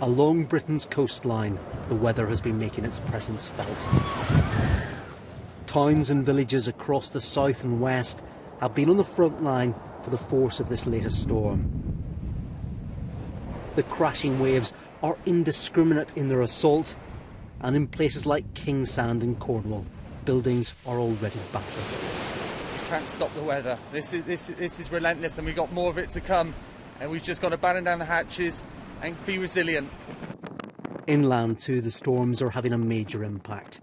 Along Britain's coastline, the weather has been making its presence felt. Towns and villages across the south and west have been on the front line for the force of this latest storm. The crashing waves are indiscriminate in their assault, and in places like Kingsand in Cornwall, buildings are already battered. We can't stop the weather. This is relentless, and we've got more of it to come, and we've just got to batten down the hatches and be resilient. Inland too, the storms are having a major impact.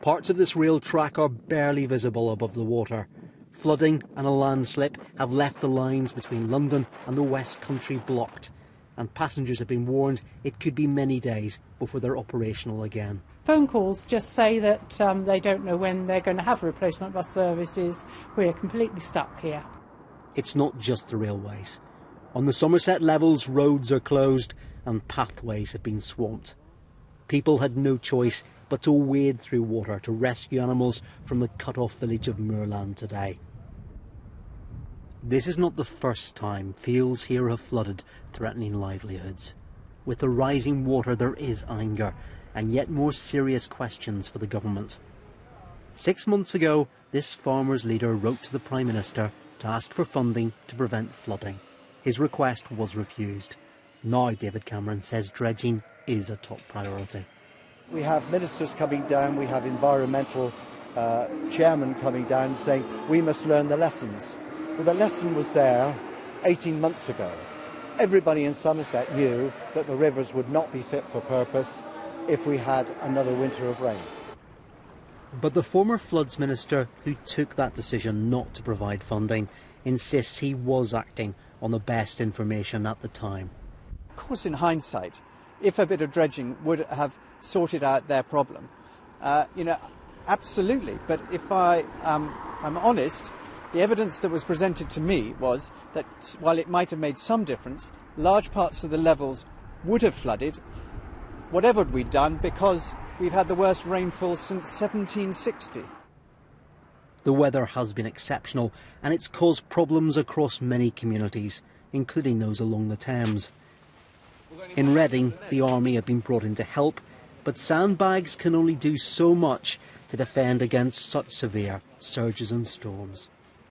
Parts of this rail track are barely visible above the water. Flooding and a landslip have left the lines between London and the West Country blocked, and passengers have been warned it could be many days before they're operational again. Phone calls just say that they don't know when they're going to have replacement bus services. We're completely stuck here. It's not just the railways. On the Somerset levels, roads are closed and pathways have been swamped. People had no choice but to wade through water to rescue animals from the cut-off village of Moorland today. This is not the first time fields here have flooded, threatening livelihoods. With the rising water there is anger and yet more serious questions for the government. 6 months ago, this farmers' leader wrote to the Prime Minister to ask for funding to prevent flooding. His request was refused. Now David Cameron says dredging is a top priority. We have ministers coming down, we have environmental chairmen coming down saying we must learn the lessons. Well, the lesson was there 18 months ago. Everybody in Somerset knew that the rivers would not be fit for purpose if we had another winter of rain. But the former Floods Minister, who took that decision not to provide funding, insists he was acting on the best information at the time. Of course, in hindsight, if a bit of dredging would have sorted out their problem, absolutely. But if I'm honest, the evidence that was presented to me was that while it might have made some difference, large parts of the levels would have flooded, whatever we'd done, because we've had the worst rainfall since 1760. The weather has been exceptional and it's caused problems across many communities, including those along the Thames. In Reading, the army have been brought in to help, but sandbags can only do so much to defend against such severe surges and storms.